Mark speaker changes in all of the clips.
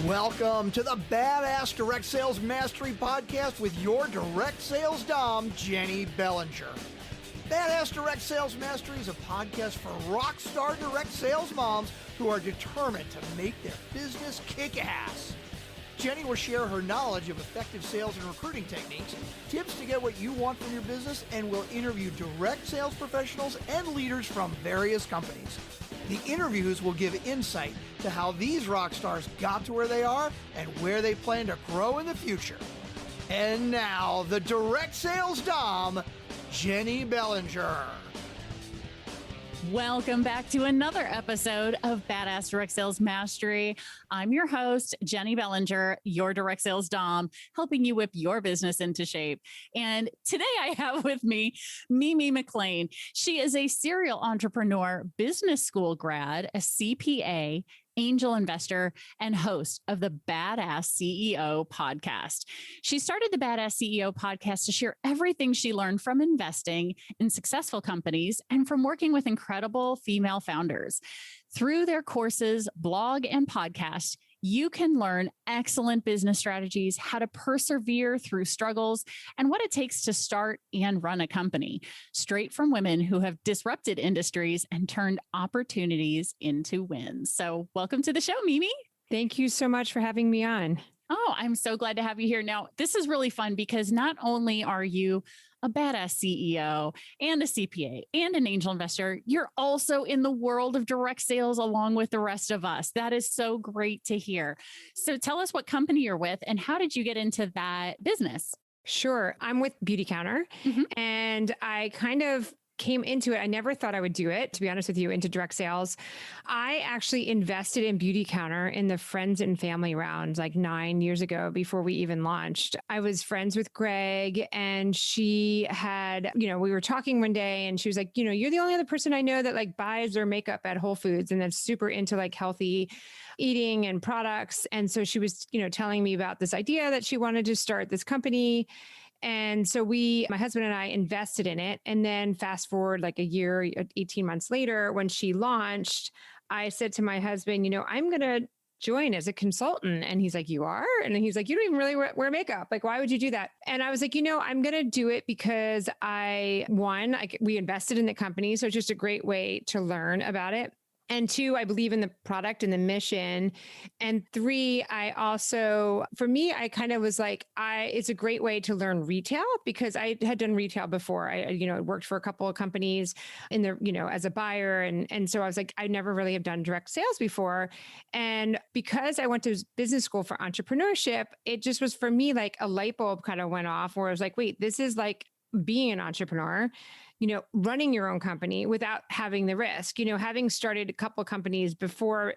Speaker 1: Welcome to the Badass Direct Sales Mastery Podcast with your direct sales dom, Jennie Bellinger. Badass Direct Sales Mastery is a podcast for rock star direct sales moms who are determined to make their business kick ass. Jennie will share her knowledge of effective sales and recruiting techniques, tips to get what you want from your business, and will interview direct sales professionals and leaders from various companies. The interviews will give insight to how these rock stars got to where they are and where they plan to grow in the future. And now, the direct sales dom, Jennie Bellinger.
Speaker 2: Welcome back to another episode of Badass Direct Sales Mastery. I'm your host, Jennie Bellinger, your direct sales dom, helping you whip your business into shape. And today I have with me Mimi Maclean. She is a serial entrepreneur, business school grad, a CPA, angel investor, and host of the Badass CEO podcast. She started the Badass CEO podcast to share everything she learned from investing in successful companies and from working with incredible female founders. Through their courses, blog, and podcast, you can learn excellent business strategies, how to persevere through struggles, and what it takes to start and run a company, straight from women who have disrupted industries and turned opportunities into wins. So welcome to the show, Mimi.
Speaker 3: Thank you so much for having me on.
Speaker 2: Oh, I'm so glad to have you here. Now, this is really fun because not only are you a badass CEO and a CPA and an angel investor, you're also in the world of direct sales along with the rest of us. That is so great to hear. So tell us what company you're with and how did you get into that business?
Speaker 3: Sure. I'm with Beauty Counter and I kind of came into it. I never thought I would do it, to be honest with you, into direct sales. I actually invested in Beauty Counter in the friends and family round like 9 years ago before we even launched. I was friends with Greg and she had, we were talking one day and she was like, you're the only other person I know that like buys their makeup at Whole Foods and that's super into like healthy eating and products. And so she was, telling me about this idea that she wanted to start this company. And so my husband and I invested in it. And then fast forward like a year, 18 months later, when she launched, I said to my husband, I'm going to join as a consultant. And he's like, you are? And then he's like, you don't even really wear makeup. Like, why would you do that? And I was like, I'm going to do it because we invested in the company. So it's just a great way to learn about it. And 2, I believe in the product and the mission. And 3, I kind of was like, it's a great way to learn retail because I had done retail before. I worked for a couple of companies in the, as a buyer. And so I was like, I never really have done direct sales before. And because I went to business school for entrepreneurship, it just was for me, like a light bulb kind of went off where I was like, wait, this is like being an entrepreneur, running your own company without having the risk, having started a couple of companies before,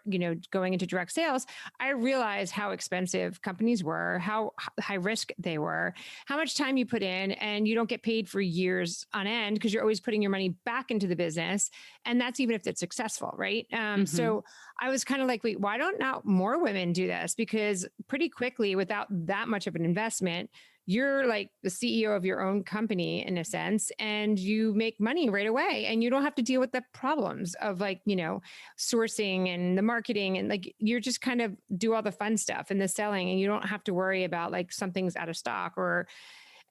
Speaker 3: going into direct sales, I realized how expensive companies were, how high risk they were, how much time you put in and you don't get paid for years on end because you're always putting your money back into the business. And that's even if it's successful, right? So I was kind of like, wait, why don't now more women do this? Because pretty quickly, without that much of an investment, you're like the CEO of your own company in a sense, and you make money right away and you don't have to deal with the problems of like, sourcing and the marketing and like, you're just kind of do all the fun stuff and the selling and you don't have to worry about like something's out of stock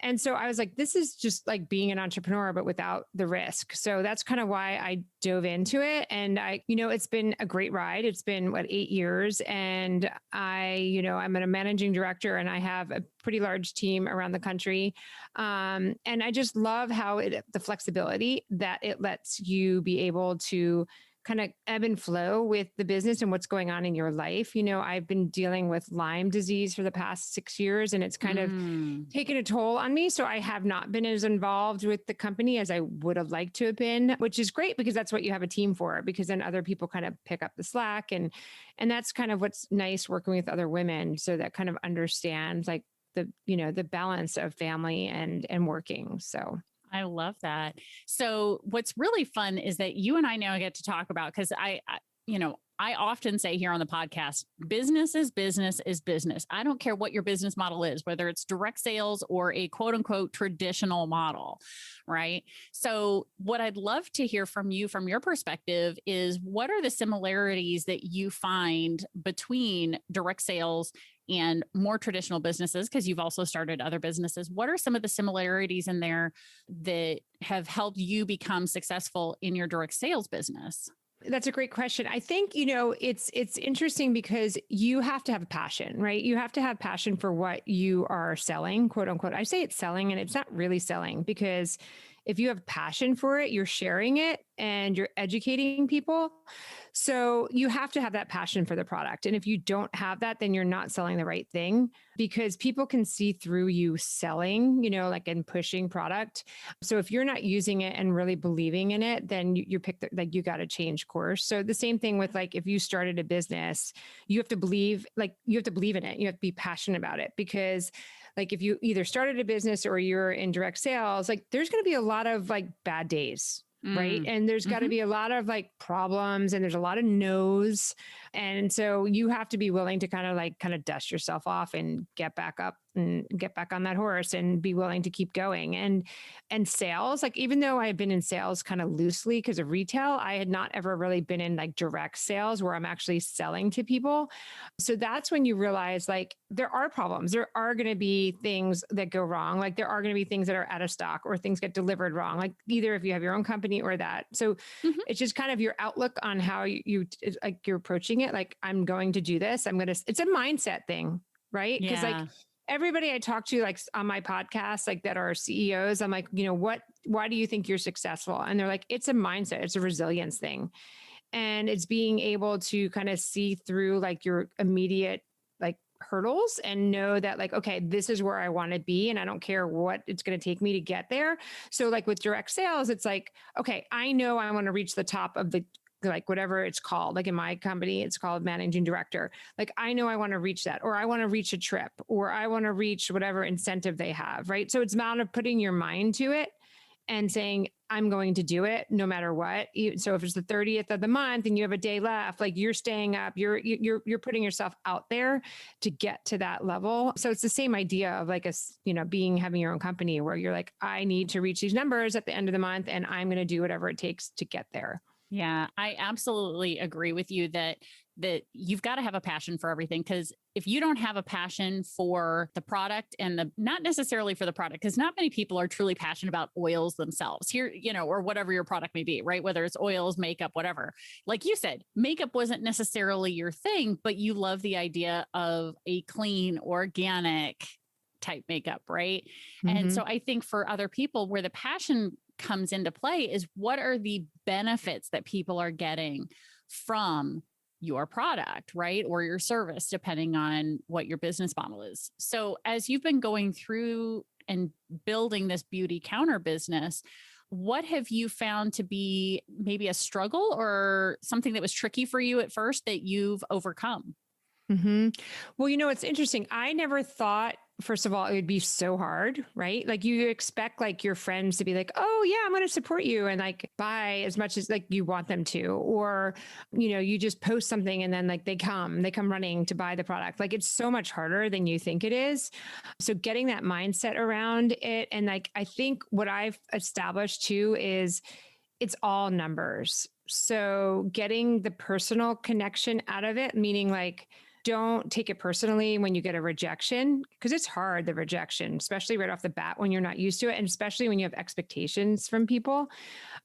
Speaker 3: and so I was like, this is just like being an entrepreneur, but without the risk. So that's kind of why I dove into it. And it's been a great ride. It's been 8 years. And I'm a managing director and I have a pretty large team around the country. And I just love how the flexibility that it lets you be able to kind of ebb and flow with the business and what's going on in your life. I've been dealing with Lyme disease for the past 6 years and it's kind of taken a toll on me. So I have not been as involved with the company as I would have liked to have been, which is great because that's what you have a team for, because then other people kind of pick up the slack. And that's kind of what's nice working with other women. So that kind of understands like the balance of family and working. So
Speaker 2: I love that. So what's really fun is that you and I now get to talk about, because I I often say here on the podcast, business is business is business. I don't care what your business model is, whether it's direct sales or a quote unquote traditional model, right? So what I'd love to hear from you, from your perspective, is what are the similarities that you find between direct sales and more traditional businesses? Because you've also started other businesses. What are some of the similarities in there that have helped you become successful in your direct sales business?
Speaker 3: That's a great question. I think, it's interesting because you have to have a passion, right? You have to have passion for what you are selling, quote unquote. I say it's selling and it's not really selling, because if you have passion for it, you're sharing it and you're educating people. So you have to have that passion for the product. And if you don't have that, then you're not selling the right thing, because people can see through you selling, like and pushing product. So if you're not using it and really believing in it, then you pick you got to change course. So the same thing with if you started a business, you have to believe in it. You have to be passionate about it, because if you either started a business or you're in direct sales, there's going to be a lot of bad days. Right. And there's got to be a lot of problems, and there's a lot of no's. And so you have to be willing to kind of dust yourself off and get back up and get back on that horse and be willing to keep going. And sales, even though I had been in sales kind of loosely because of retail, I had not ever really been in direct sales where I'm actually selling to people. So that's when you realize there are problems. There are going to be things that go wrong. There are going to be things that are out of stock or things get delivered wrong, either if you have your own company or that. So it's just kind of your outlook on how you're approaching it. I'm going to do this. It's a mindset thing, right? Because everybody I talk to on my podcast, that are CEOs, I'm why do you think you're successful? And they're it's a mindset. It's a resilience thing. And it's being able to kind of see through your immediate hurdles and know that okay, this is where I want to be. And I don't care what it's going to take me to get there. So with direct sales, it's okay, I know I want to reach the top of the whatever it's called. In my company, it's called managing director. I know I want to reach that, or I want to reach a trip, or I want to reach whatever incentive they have. Right. So it's a matter of putting your mind to it and saying, I'm going to do it no matter what. So if it's the 30th of the month and you have a day left, you're staying up, you're putting yourself out there to get to that level. So it's the same idea of having your own company where you're I need to reach these numbers at the end of the month, and I'm going to do whatever it takes to get there.
Speaker 2: Yeah, I absolutely agree with you that you've got to have a passion for everything, because if you don't have a passion for the product and not necessarily for the product, because not many people are truly passionate about oils themselves here, or whatever your product may be, right? Whether it's oils, makeup, whatever. Like you said, makeup wasn't necessarily your thing, but you love the idea of a clean, organic type makeup, right? And so I think for other people where the passion comes into play is what are the benefits that people are getting from your product, right? Or your service, depending on what your business model is. So as you've been going through and building this beauty counter business, what have you found to be maybe a struggle or something that was tricky for you at first that you've overcome?
Speaker 3: Well, it's interesting. I never thought, first of all, it would be so hard, right? You expect your friends to be oh yeah, I'm going to support you and buy as much as you want them to, or, you just post something and then they come running to buy the product. It's so much harder than you think it is. So getting that mindset around it. And I think what I've established too is it's all numbers. So getting the personal connection out of it, meaning don't take it personally when you get a rejection, because it's hard, the rejection, especially right off the bat when you're not used to it. And especially when you have expectations from people.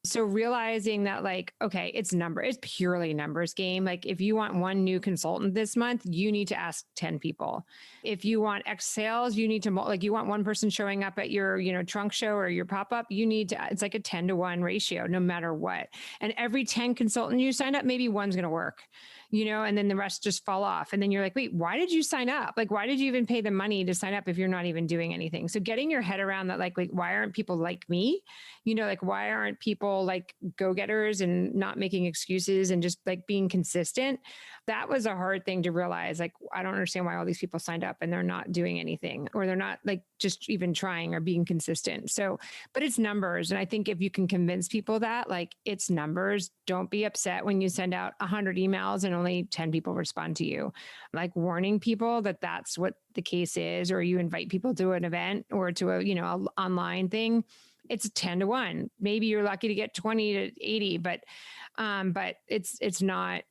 Speaker 3: So realizing that okay, it's purely numbers game. If you want one new consultant this month, you need to ask 10 people. If you want X sales, you need to, you want one person showing up at your, trunk show or your pop-up, you need to, it's a 10-to-1 ratio, no matter what. And every 10 consultant you sign up, maybe one's going to work, and then the rest just fall off. And then then you're like, wait, why did you sign up? Like, why did you even pay the money to sign up if you're not even doing anything? So getting your head around that, like, why aren't people like me? Like, why aren't people like go-getters and not making excuses and just like being consistent? That was a hard thing to realize. Like, I don't understand why all these people signed up and they're not doing anything, or they're not like just even trying or being consistent. So, but it's numbers. And I think if you can convince people that, like, it's numbers, don't be upset when you send out 100 emails and only 10 people respond to you. Like, warning people that that's what the case is, or you invite people to an event or to a online thing, it's 10 to 1. Maybe you're lucky to get 20 to 80, but it's not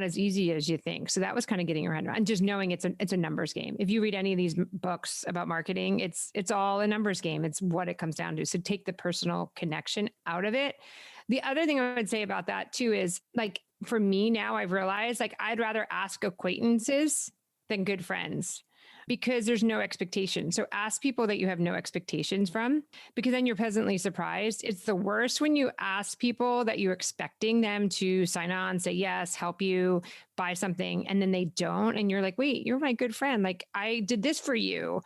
Speaker 3: as easy as you think. So that was kind of getting your head around, and just knowing it's a numbers game. If you read any of these books about marketing, it's all a numbers game. It's what it comes down to. So take the personal connection out of it. The other thing I would say about that too is, like, for me now, I've realized, like, I'd rather ask acquaintances than good friends, because there's no expectation. So ask people that you have no expectations from, because then you're pleasantly surprised. It's the worst when you ask people that you're expecting them to sign on, say yes, help you buy something, and then they don't. And you're like, wait, you're my good friend. Like, I did this for you,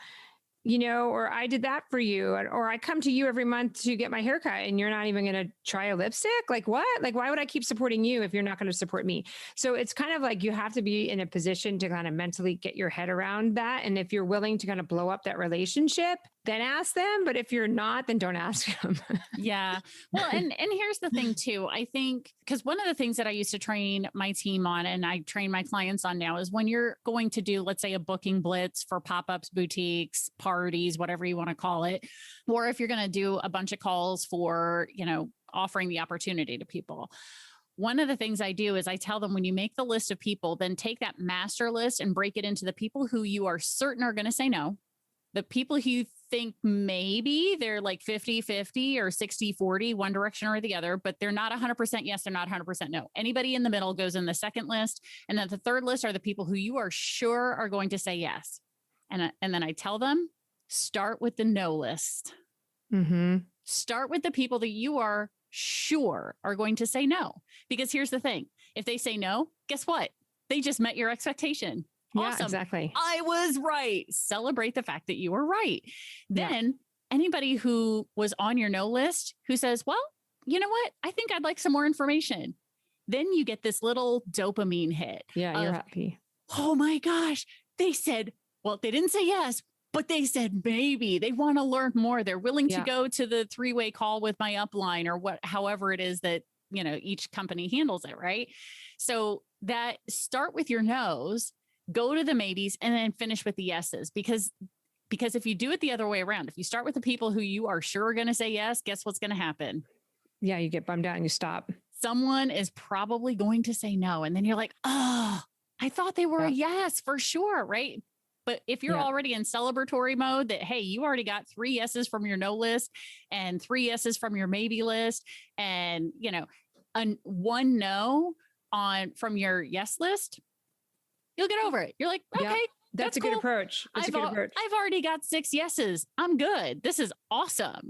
Speaker 3: or I did that for you, or I come to you every month to get my haircut and you're not even going to try a lipstick. Like, what? Like, why would I keep supporting you if you're not going to support me? So it's kind of like, you have to be in a position to kind of mentally get your head around that. And if you're willing to kind of blow up that relationship, then ask them. But if you're not, then don't ask them.
Speaker 2: Yeah. Well, and here's the thing too. I think, because one of the things that I used to train my team on, and I train my clients on now, is when you're going to do, let's say, a booking blitz for pop-ups, boutiques, parties, whatever you want to call it, or if you're going to do a bunch of calls for, offering the opportunity to people. One of the things I do is I tell them, when you make the list of people, then take that master list and break it into the people who you are certain are going to say no, the people who you think maybe they're like 50-50 or 60-40, one direction or the other, but they're not 100% yes, they're not 100% no. Anybody in the middle goes in the second list. And then the third list are the people who you are sure are going to say yes. And then I tell them, start with the no list.
Speaker 3: Mm-hmm.
Speaker 2: Start with the people that you are sure are going to say no. Because here's the thing. If they say no, guess what? They just met your expectation. Awesome.
Speaker 3: Yeah, exactly.
Speaker 2: I was right. Celebrate the fact that you were right. Then anybody who was on your no list who says, well, you know what? I think I'd like some more information. Then you get this little dopamine hit.
Speaker 3: Yeah, you're happy.
Speaker 2: Oh my gosh. They said, well, they didn't say yes, but they said maybe. They want to learn more. They're willing to go to the 3-way call with my upline, or however it is that, each company handles it, right? So that, start with your no's, go to the maybes, and then finish with the yeses. Because if you do it the other way around, if you start with the people who you are sure are going to say yes, guess what's going to happen?
Speaker 3: Yeah, you get bummed out and you stop.
Speaker 2: Someone is probably going to say no. And then you're like, oh, I thought they were a yes for sure, right? But if you're already in celebratory mode, that, hey, you already got 3 yeses from your no list and 3 yeses from your maybe list, and, one no from your yes list, you'll get over it. You're like, okay,
Speaker 3: that's a
Speaker 2: cool.
Speaker 3: good approach.
Speaker 2: I've already got 6 yeses. I'm good. This is awesome.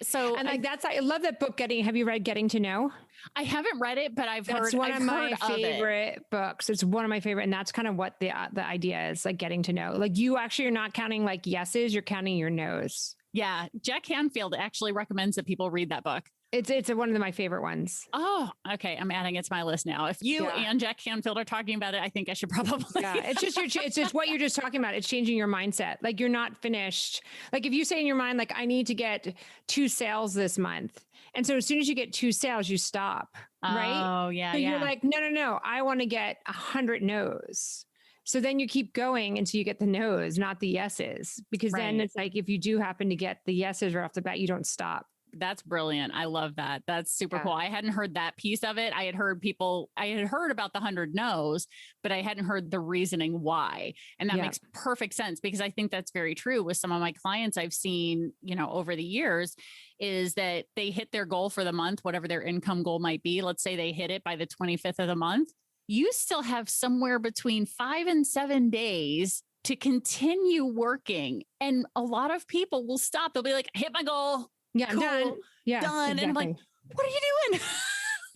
Speaker 2: So,
Speaker 3: and like, I love that book. Have you read Getting to Know?
Speaker 2: I haven't read it, but I've heard.
Speaker 3: It's one of my favorite books. It's one of my favorite. And that's kind of what the idea is, like, getting to know, like, you actually are not counting like yeses, you're counting your no's.
Speaker 2: Yeah. Jack Canfield actually recommends that people read that book.
Speaker 3: It's one of my favorite ones.
Speaker 2: Oh, okay. I'm adding it to my list now. If you and Jack Canfield are talking about it, I think I should probably.
Speaker 3: Yeah, it's just what you're just talking about. It's changing your mindset. Like, you're not finished. Like, if you say in your mind, like, I need to get 2 sales this month. And so as soon as you get 2 sales, you stop. Right?
Speaker 2: Oh, yeah.
Speaker 3: So you're like, no. I want to get 100 no's. So then you keep going until you get the no's, not the yeses. Because then it's like, if you do happen to get the yeses right off the bat, you don't stop.
Speaker 2: That's brilliant. I love that. That's super cool. I hadn't heard that piece of it. I had heard about the 100 no's, but I hadn't heard the reasoning why. And that makes perfect sense, because I think that's very true with some of my clients I've seen, over the years, is that they hit their goal for the month, whatever their income goal might be. Let's say they hit it by the 25th of the month. You still have somewhere between 5 and 7 days to continue working. And a lot of people will stop. They'll be like, I hit my goal.
Speaker 3: Yeah,
Speaker 2: cool,
Speaker 3: done. Yeah,
Speaker 2: done.
Speaker 3: exactly.
Speaker 2: And I'm like, what are you doing?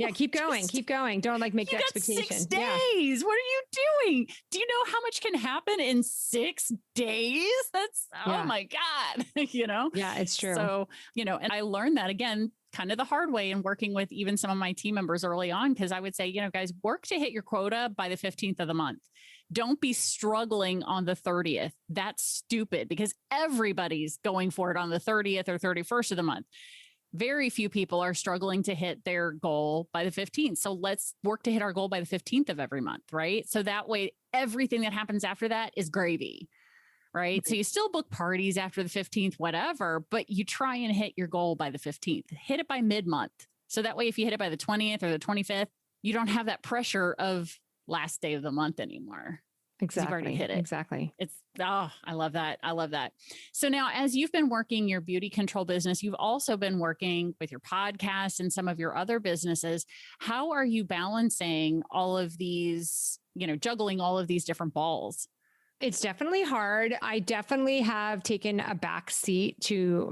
Speaker 3: Yeah. Keep going. Keep going. Don't like make the expectation.
Speaker 2: 6 days. What are you doing? Do you know how much can happen in 6 days? That's, oh my God,
Speaker 3: Yeah, it's true.
Speaker 2: So, and I learned that again, kind of the hard way in working with even some of my team members early on, because I would say, guys, work to hit your quota by the 15th of the month. Don't be struggling on the 30th. That's stupid because everybody's going for it on the 30th or 31st of the month. Very few people are struggling to hit their goal by the 15th. So let's work to hit our goal by the 15th of every month, right? So that way, everything that happens after that is gravy, right? So you still book parties after the 15th, whatever, but you try and hit your goal by the 15th. Hit it by mid-month. So that way, if you hit it by the 20th or the 25th, you don't have that pressure of last day of the month anymore.
Speaker 3: Exactly.
Speaker 2: You've already hit it.
Speaker 3: Exactly.
Speaker 2: I love that. I love that. So now, as you've been working your beauty control business, you've also been working with your podcast and some of your other businesses. How are you balancing all of these, juggling all of these different balls?
Speaker 3: It's definitely hard. I definitely have taken a back seat to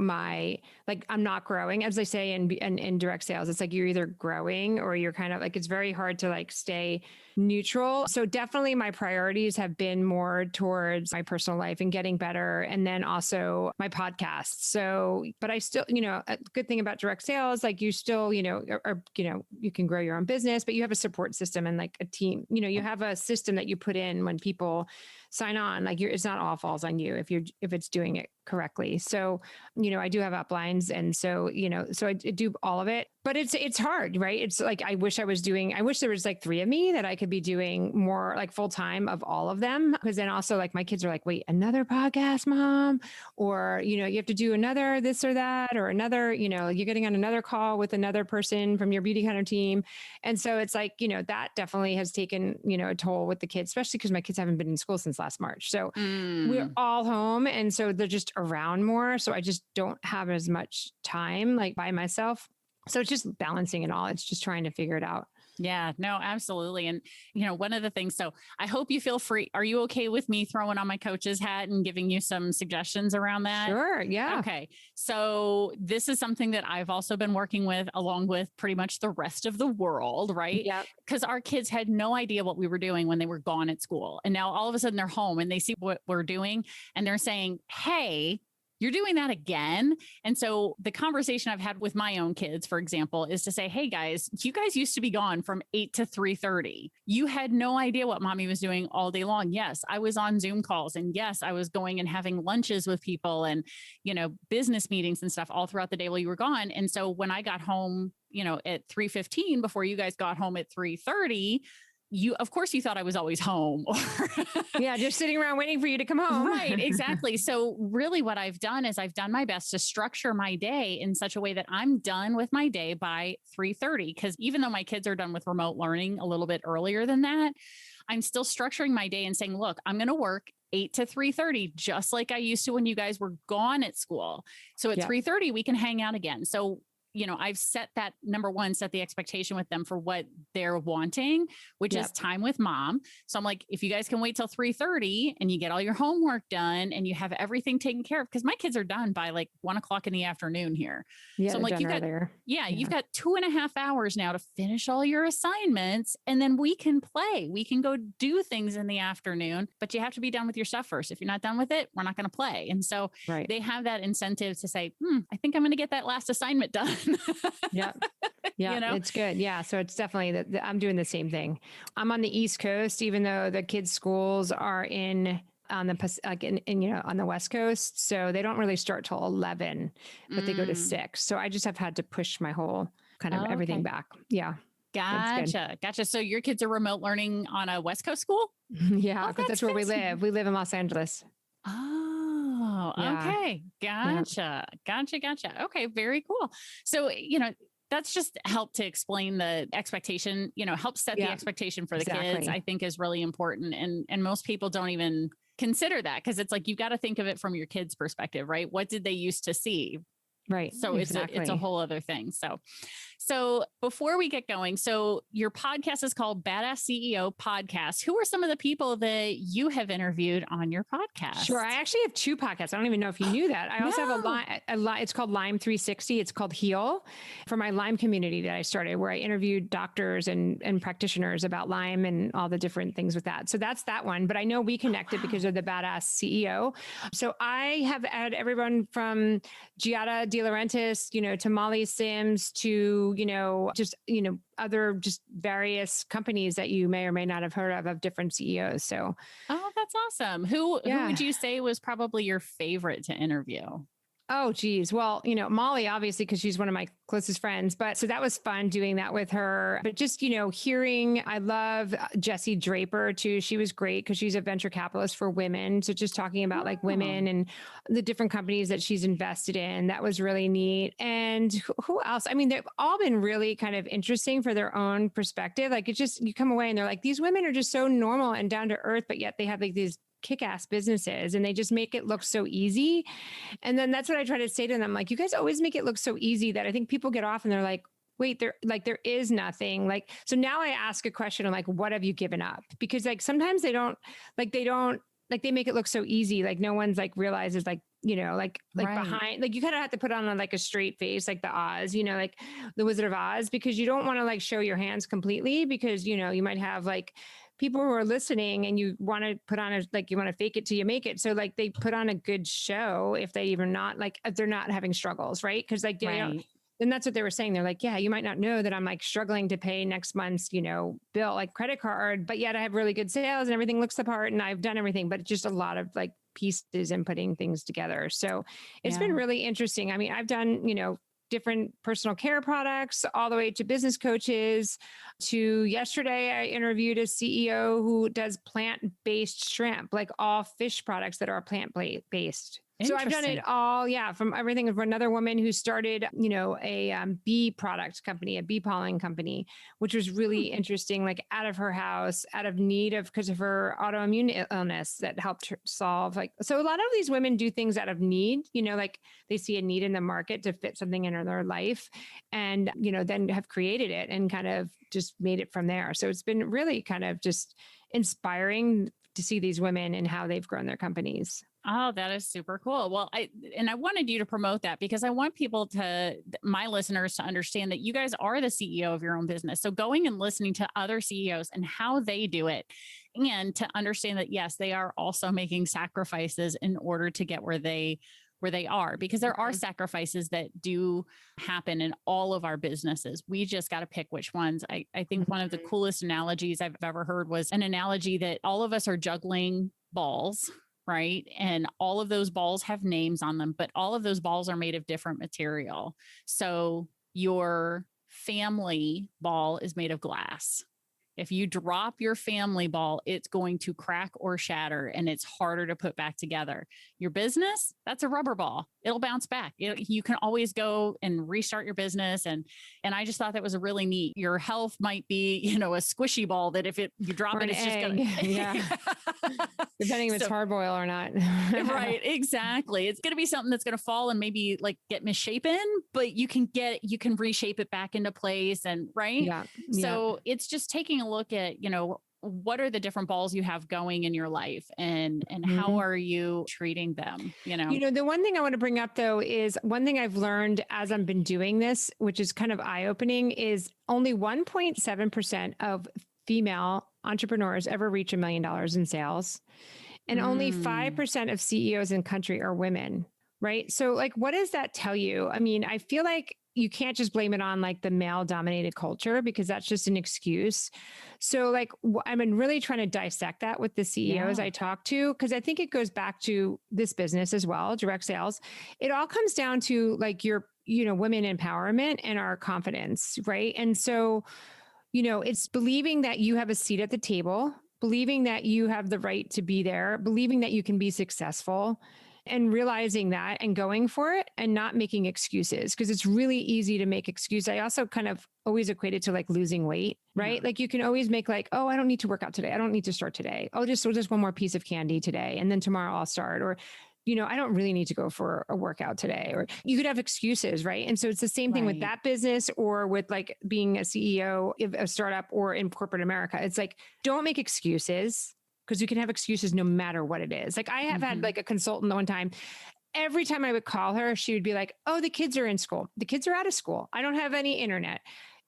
Speaker 3: I'm not growing, as I say in direct sales. It's like you're either growing or you're kind of like, it's very hard to stay neutral. So definitely my priorities have been more towards my personal life and getting better. And then also my podcast. So, but I still, a good thing about direct sales, you still, you can grow your own business, but you have a support system and a team, you have a system that you put in when people sign on, it's not all falls on you if it's doing it correctly. So, I do have uplines. And so, so I do all of it, but it's hard, right? It's I wish there was 3 of me that I could be doing more full time of all of them. Cause then also my kids are wait, another podcast, mom, or, you have to do another this or that, or another, you're getting on another call with another person from your beauty counter team. And so it's that definitely has taken, a toll with the kids, especially because my kids haven't been in school since last March. So we're all home. And so they're just around more. So I just don't have as much time by myself. So it's just balancing it all. It's just trying to figure it out.
Speaker 2: Yeah, no, absolutely. And, one of the things, so I hope you feel free. Are you okay with me throwing on my coach's hat and giving you some suggestions around that?
Speaker 3: Sure. Yeah.
Speaker 2: Okay. So this is something that I've also been working with along with pretty much the rest of the world, right?
Speaker 3: Yeah.
Speaker 2: Because our kids had no idea what we were doing when they were gone at school. And now all of a sudden they're home and they see what we're doing and they're saying, hey, you're doing that again. And so the conversation I've had with my own kids, for example, is to say, hey guys, you guys used to be gone from 8 to 3:30. You had no idea what mommy was doing all day long. Yes, I was on Zoom calls and yes, I was going and having lunches with people and, business meetings and stuff all throughout the day while you were gone. And so when I got home, at 3:15 before you guys got home at 3:30, of course you thought I was always home.
Speaker 3: Yeah. Just sitting around waiting for you to come home.
Speaker 2: Right. Exactly. So really what I've done is I've done my best to structure my day in such a way that I'm done with my day by 3:30. Cause even though my kids are done with remote learning a little bit earlier than that, I'm still structuring my day and saying, look, I'm going to work 8 to 3:30, just like I used to when you guys were gone at school. So at 3:30, we can hang out again. So I've set that set the expectation with them for what they're wanting, which is time with mom. So I'm like, if you guys can wait till 3:30 and you get all your homework done and you have everything taken care of, because my kids are done by 1:00 in the afternoon here.
Speaker 3: Yeah,
Speaker 2: so I'm like, you've got 2.5 hours now to finish all your assignments. And then we can play, we can go do things in the afternoon, but you have to be done with your stuff first. If you're not done with it, we're not going to play. And so they have that incentive to say, I think I'm going to get that last assignment done.
Speaker 3: Yeah. Yeah. It's good. Yeah. So it's definitely that I'm doing the same thing. I'm on the East Coast, even though the kids' schools are on the West Coast. So they don't really start till 11, but they go to 6. So I just have had to push my whole kind of everything back. Yeah.
Speaker 2: Gotcha. So your kids are remote learning on a West Coast school?
Speaker 3: Yeah. Because that's where we live. We live in Los Angeles.
Speaker 2: Oh, okay. Gotcha. Okay. Very cool. So, that's just help to explain the expectation, help set the expectation for the kids, I think is really important. And most people don't even consider that because it's you've got to think of it from your kids' perspective, right? What did they used to see?
Speaker 3: Right.
Speaker 2: So
Speaker 3: exactly.
Speaker 2: it's a whole other thing. So before we get going, so your podcast is called Badass CEO Podcast. Who are some of the people that you have interviewed on your podcast?
Speaker 3: Sure. I actually have two podcasts. I don't even know if you knew that. I also have a line. It's called Lyme 360. It's called Heal, for my Lyme community that I started, where I interviewed doctors and practitioners about Lyme and all the different things with that. So that's that one. But I know we connected because of the Badass CEO. So I have had everyone from Giada De Laurentiis, to Molly Sims, to, other just various companies that you may or may not have heard of different CEOs. So,
Speaker 2: oh, that's awesome. Who would you say was probably your favorite to interview?
Speaker 3: Oh, geez. Well, Molly, obviously, because she's one of my closest friends. But so that was fun doing that with her. But just, hearing, I love Jessie Draper too. She was great because she's a venture capitalist for women. So just talking about like women and the different companies that she's invested in, that was really neat. And who else? I mean, they've all been really kind of interesting for their own perspective. Like you come away and they're like, these women are just so normal and down to earth, but yet they have like these kick-ass businesses and they just make it look so easy. And then that's what I try to say to them. Like, you guys always make it look so easy that I think people get off and they're like, wait, there is nothing. Like, so now I ask a question, I'm like, what have you given up? Because like, sometimes they make it look so easy. Like no one's like realizes like, right. Behind, like you kind of have to put on like a straight face, like the Oz, like the Wizard of Oz, because you don't want to like show your hands completely because, you might have like people who are listening and you want to put on you want to fake it till you make it. So like they put on a good show if they even not like, if they're not having struggles, right? Cause like, right. And that's what they were saying. They're like, yeah, you might not know that I'm like struggling to pay next month's, bill, like credit card, but yet I have really good sales and everything looks the part and I've done everything, but it's just a lot of like pieces and putting things together. So it's been really interesting. I mean, I've done, different personal care products all the way to business coaches. To yesterday, I interviewed a CEO who does plant-based shrimp, like all fish products that are plant-based. So I've done it all, from everything from another woman who started, a bee product company, a bee pollen company, which was really interesting, like out of her house, out of need because of her autoimmune illness that helped her solve. Like, so a lot of these women do things out of need, like they see a need in the market to fit something in their life and, then have created it and kind of just made it from there. So it's been really kind of just inspiring to see these women and how they've grown their companies.
Speaker 2: Oh, that is super cool. Well, I wanted you to promote that because I want my listeners to understand that you guys are the CEO of your own business. So going and listening to other CEOs and how they do it, and to understand that, yes, they are also making sacrifices in order to get where they are, because there are sacrifices that do happen in all of our businesses. We just got to pick which ones. I think one of the coolest analogies I've ever heard was an analogy that all of us are juggling balls, right? And all of those balls have names on them, but all of those balls are made of different material. So your family ball is made of glass. If you drop your family ball, it's going to crack or shatter and it's harder to put back together. Your business, that's a rubber ball. It'll bounce back. You can always go and restart your business. And I just thought that was a really neat. Your health might be, a squishy ball that if you drop it, it's just going
Speaker 3: to, depending if it's hard boiled or not.
Speaker 2: Right. Exactly. It's going to be something that's going to fall and maybe like get misshapen, but you can reshape it back into place. And right. Yeah. So it's just taking a look at, what are the different balls you have going in your life and how are you treating them?
Speaker 3: The one thing I want to bring up though, is one thing I've learned as I've been doing this, which is kind of eye-opening, is only 1.7% of female entrepreneurs ever reach $1 million in sales. And only 5% of CEOs in country are women. Right. So like, what does that tell you? I mean, I feel like you can't just blame it on like the male dominated culture because that's just an excuse. So like, I've been really trying to dissect that with the CEOs I talk to, because I think it goes back to this business as well, direct sales. It all comes down to like your, women empowerment and our confidence. Right. And so, it's believing that you have a seat at the table, believing that you have the right to be there, believing that you can be successful, and realizing that and going for it and not making excuses, because it's really easy to make excuses. I also kind of always equate it to like losing weight, right? Yeah. Like you can always make like, oh, I don't need to work out today. I don't need to start today. Just one more piece of candy today. And then tomorrow I'll start. Or I don't really need to go for a workout today. Or you could have excuses, right? And so it's the same thing with that business or with like being a CEO of a startup or in corporate America. It's like, don't make excuses because you can have excuses no matter what it is. Like I have had like a consultant one time. Every time I would call her, she would be like, oh, the kids are in school. The kids are out of school. I don't have any internet.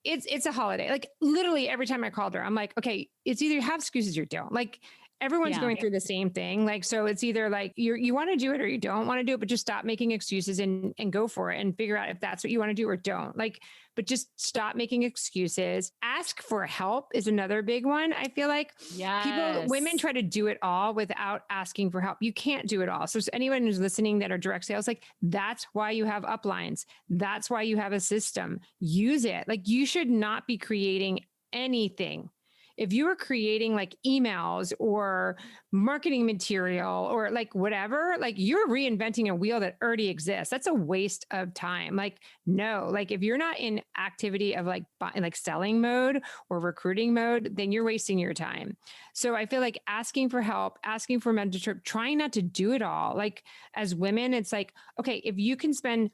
Speaker 3: It's a holiday. Like literally every time I called her, I'm like, okay, it's either you have excuses or you don't. Like everyone's going through the same thing. Like, so it's either like you want to do it or you don't want to do it, but just stop making excuses and go for it and figure out if that's what you want to do or don't. Like, but just stop making excuses. Ask for help is another big one. I feel like women try to do it all without asking for help. You can't do it all. So anyone who's listening that are direct sales, like that's why you have uplines. That's why you have a system. Use it. Like you should not be creating anything. If you are creating like emails or marketing material or like whatever, like you're reinventing a wheel that already exists. That's a waste of time. Like, no, like if you're not in activity of like selling mode or recruiting mode, then you're wasting your time. So I feel like asking for help, asking for mentorship, trying not to do it all. Like as women, it's like, okay, if you can spend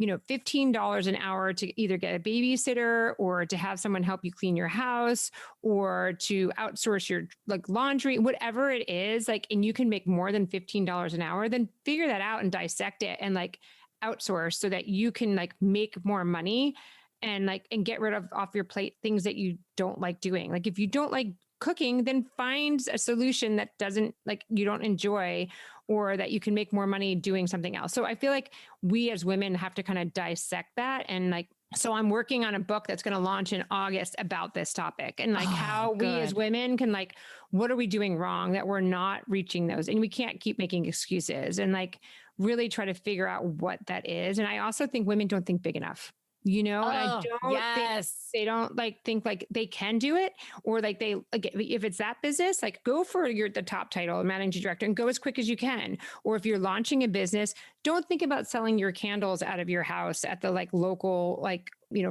Speaker 3: $15 an hour to either get a babysitter or to have someone help you clean your house or to outsource your like laundry, whatever it is, like, and you can make more than $15 an hour, then figure that out and dissect it and like outsource so that you can like make more money and get rid of off your plate things that you don't like doing. Like if you don't like cooking, then find a solution that doesn't like you don't enjoy or that you can make more money doing something else. So I feel like we as women have to kind of dissect that. And like, so I'm working on a book that's going to launch in August about this topic and like how we as women can like, what are we doing wrong that we're not reaching those? And we can't keep making excuses and like really try to figure out what that is. And I also think women don't think big enough. And I don't think they don't think like they can do it or like they, like, if it's that business, like go for the top title, managing director and go as quick as you can. Or if you're launching a business, don't think about selling your candles out of your house at the like local,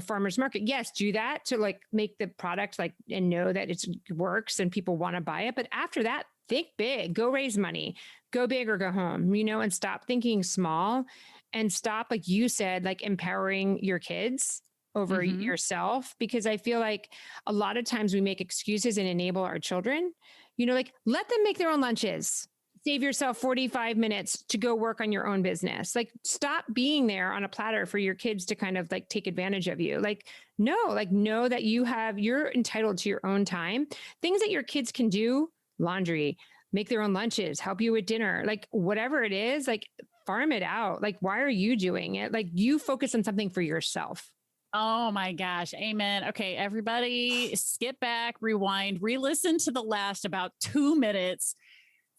Speaker 3: farmer's market. Yes, do that to like make the product like, and know that it works and people want to buy it. But after that, think big, go raise money, go big or go home, and stop thinking small. And stop, like you said, like empowering your kids over yourself, because I feel like a lot of times we make excuses and enable our children, like let them make their own lunches, save yourself 45 minutes to go work on your own business. Like stop being there on a platter for your kids to kind of like take advantage of you. Like, no, like know that you're entitled to your own time, things that your kids can do, laundry, make their own lunches, help you with dinner, like whatever it is, like farm it out. Like, why are you doing it? Like you focus on something for yourself.
Speaker 2: Oh my gosh. Amen. Okay. Everybody skip back, rewind, re-listen to the last about 2 minutes,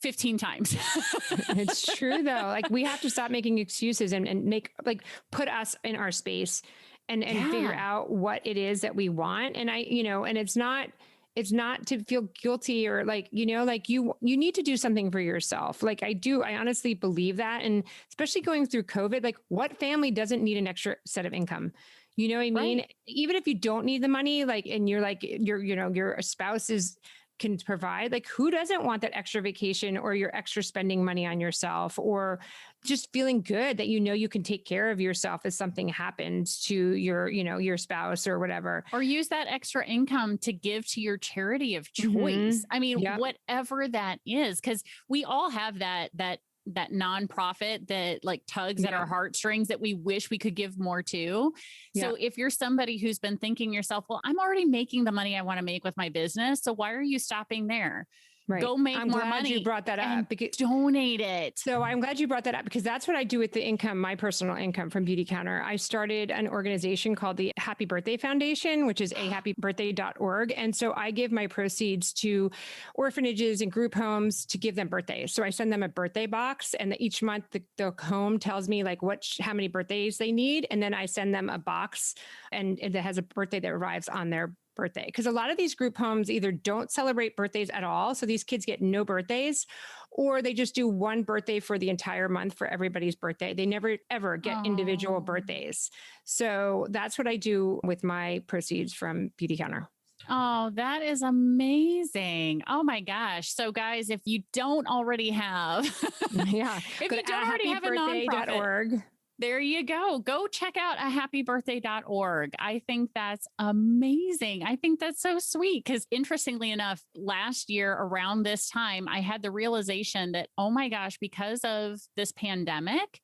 Speaker 2: 15 times.
Speaker 3: It's true though. Like we have to stop making excuses and make like put us in our space and figure out what it is that we want. And and it's not to feel guilty or like, like you need to do something for yourself. Like I honestly believe that. And especially going through COVID, like what family doesn't need an extra set of income? You know what I mean? Right. Even if you don't need the money, like, and you're like, your spouse can provide, like who doesn't want that extra vacation or your extra spending money on yourself or just feeling good that you can take care of yourself if something happens to your spouse or whatever.
Speaker 2: Or use that extra income to give to your charity of choice. I mean, whatever that is, because we all have that nonprofit that like tugs at our heartstrings that we wish we could give more to. So if you're somebody who's been thinking yourself, well, I'm already making the money I want to make with my business, so why are you stopping there? Right. Go make more money.
Speaker 3: You brought that up.
Speaker 2: Because donate it.
Speaker 3: So I'm glad you brought that up because that's what I do with the income, my personal income from Beauty Counter. I started an organization called the Happy Birthday Foundation, which is ahappybirthday.org. And so I give my proceeds to orphanages and group homes to give them birthdays. So I send them a birthday box and each month the home tells me like how many birthdays they need. And then I send them a box and it has a birthday that arrives on their birthday. Because a lot of these group homes either don't celebrate birthdays at all. So these kids get no birthdays, or they just do one birthday for the entire month for everybody's birthday. They never, ever get individual birthdays. So that's what I do with my proceeds from Beauty Counter.
Speaker 2: Oh, that is amazing. Oh my gosh. So guys, if you don't already have,
Speaker 3: Yeah.
Speaker 2: if
Speaker 3: Go
Speaker 2: you
Speaker 3: to
Speaker 2: don't already have a nonprofit,
Speaker 3: happybirthday.org.
Speaker 2: there you go. Go check out happybirthday.org. I think that's amazing. I think that's so sweet because interestingly enough, last year around this time, I had the realization that, oh my gosh, because of this pandemic,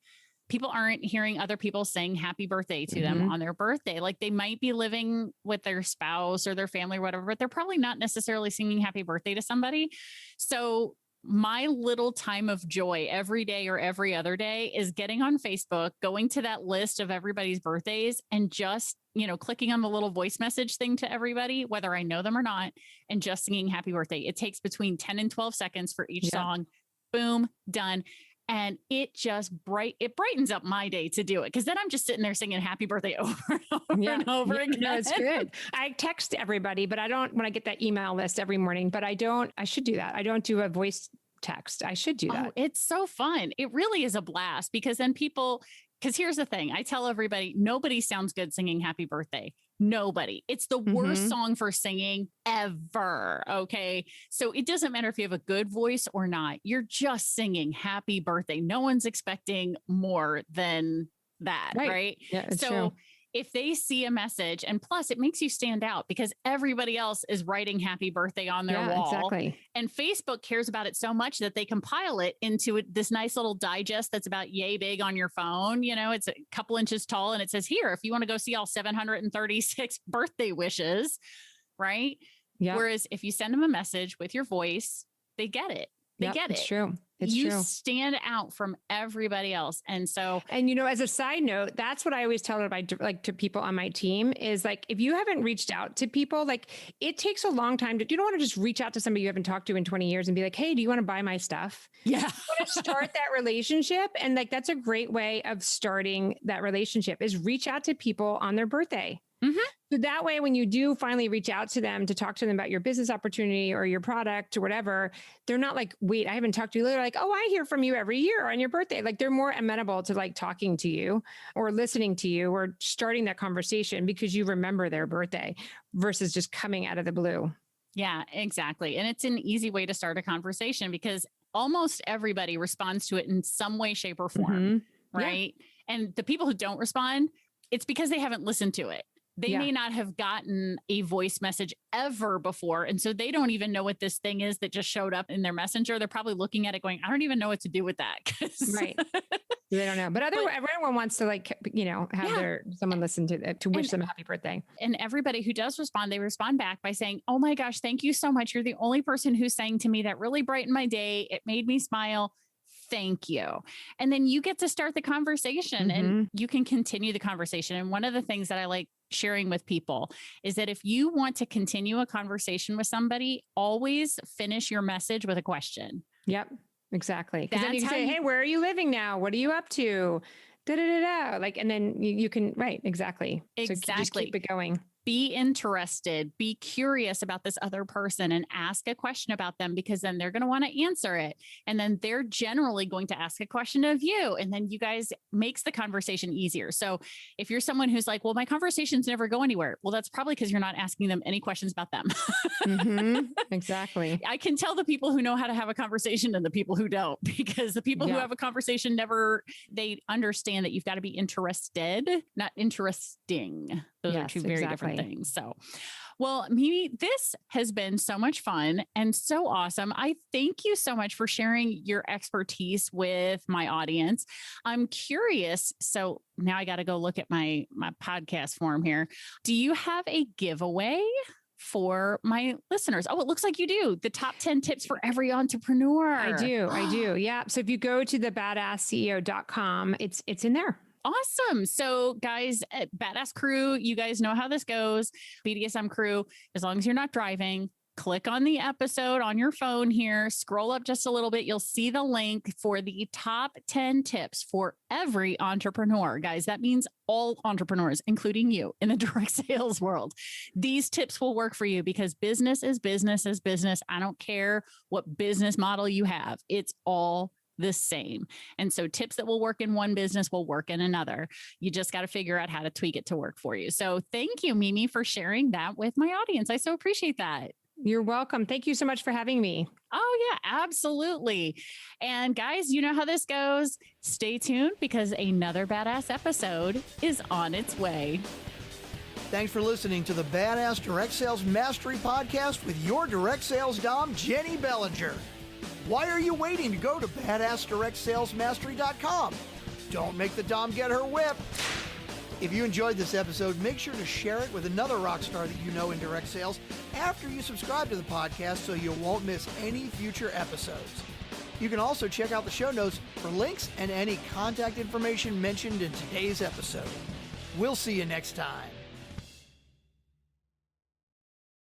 Speaker 2: people aren't hearing other people saying happy birthday to them on their birthday. Like they might be living with their spouse or their family or whatever, but they're probably not necessarily singing happy birthday to somebody. So my little time of joy every day or every other day is getting on Facebook, going to that list of everybody's birthdays and just, clicking on the little voice message thing to everybody, whether I know them or not, and just singing happy birthday. It takes between 10 and 12 seconds for each song. Boom, done. And it just brightens up my day to do it. Cause then I'm just sitting there singing happy birthday over and over and over again.
Speaker 3: No, it's good. I text everybody, but I don't, when I get that email list every morning, but I should do that. I don't do a voice text. I should do that.
Speaker 2: Oh, it's so fun. It really is a blast because then because here's the thing. I tell everybody, nobody sounds good singing happy birthday. Nobody. It's the worst song for singing ever. Okay. So it doesn't matter if you have a good voice or not. You're just singing happy birthday. No one's expecting more than that. Right.
Speaker 3: Yeah. It's
Speaker 2: so
Speaker 3: true.
Speaker 2: if they see a message and plus it makes you stand out because everybody else is writing happy birthday on their wall.
Speaker 3: Exactly.
Speaker 2: And Facebook cares about it so much that they compile it into this nice little digest that's about yay big on your phone. It's a couple inches tall and it says here, if you want to go see all 736 birthday wishes, right?
Speaker 3: Yeah.
Speaker 2: Whereas if you send them a message with your voice, they get it. They get it.
Speaker 3: It's true.
Speaker 2: You stand out from everybody else. And so,
Speaker 3: as a side note, that's what I always tell to people on my team is like, if you haven't reached out to people, like it takes a long time you don't want to just reach out to somebody you haven't talked to in 20 years and be like, hey, do you want to buy my stuff?
Speaker 2: Yeah.
Speaker 3: You want to start that relationship. And like, that's a great way of starting that relationship is reach out to people on their birthday. So that way, when you do finally reach out to them to talk to them about your business opportunity or your product or whatever, they're not like, wait, I haven't talked to you. They're like, oh, I hear from you every year on your birthday. Like they're more amenable to like talking to you or listening to you or starting that conversation because you remember their birthday versus just coming out of the blue.
Speaker 2: Yeah, exactly. And it's an easy way to start a conversation because almost everybody responds to it in some way, shape, or form. Right. Yeah. And the people who don't respond, it's because they haven't listened to it. They may not have gotten a voice message ever before. And so they don't even know what this thing is that just showed up in their messenger. They're probably looking at it going, I don't even know what to do with that.
Speaker 3: Right. They don't know. But everyone wants to have someone listen to wish them a happy birthday.
Speaker 2: And everybody who does respond, they respond back by saying, oh my gosh, thank you so much. You're the only person who's saying to me that really brightened my day. It made me smile. Thank you. And then you get to start the conversation and you can continue the conversation. And one of the things that I like sharing with people is that if you want to continue a conversation with somebody, always finish your message with a question.
Speaker 3: Yep, exactly. Because then you can say, hey, where are you living now? What are you up to? Da, da, da, da. Like, and then you can, right. Exactly.
Speaker 2: Exactly.
Speaker 3: So just keep it going.
Speaker 2: Be interested, be curious about this other person and ask a question about them because then they're going to want to answer it. And then they're generally going to ask a question of you. And then you guys makes the conversation easier. So if you're someone who's like, well, my conversations never go anywhere. Well, that's probably because you're not asking them any questions about them.
Speaker 3: Exactly.
Speaker 2: I can tell the people who know how to have a conversation and the people who don't, because the people who have a conversation they understand that you've got to be interested, not interesting. Those are two very different things. So, well, Mimi, this has been so much fun and so awesome. I thank you so much for sharing your expertise with my audience. I'm curious. So now I got to go look at my podcast form here. Do you have a giveaway for my listeners? Oh, it looks like you do. The top 10 tips for every entrepreneur.
Speaker 3: I do. Yeah. So if you go to the badassceo.com, it's in there.
Speaker 2: Awesome. So guys, Badass Crew, you guys know how this goes. BDSM Crew, as long as you're not driving, click on the episode on your phone here, scroll up just a little bit. You'll see the link for the top 10 tips for every entrepreneur. Guys, that means all entrepreneurs, including you in the direct sales world. These tips will work for you because business is business is business. I don't care what business model you have. It's all the same. And so tips that will work in one business will work in another. You just got to figure out how to tweak it to work for you. So thank you, Mimi, for sharing that with my audience. I so appreciate that.
Speaker 3: You're welcome. Thank you so much for having me.
Speaker 2: Oh, yeah, absolutely. And guys, you know how this goes. Stay tuned because another badass episode is on its way.
Speaker 1: Thanks for listening to the Badass Direct Sales Mastery Podcast with your direct sales dom, Jennie Bellinger. Why are you waiting to go to badassdirectsalesmastery.com? Don't make the dom get her whip. If you enjoyed this episode, make sure to share it with another rock star that you know in direct sales after you subscribe to the podcast so you won't miss any future episodes. You can also check out the show notes for links and any contact information mentioned in today's episode. We'll see you next time.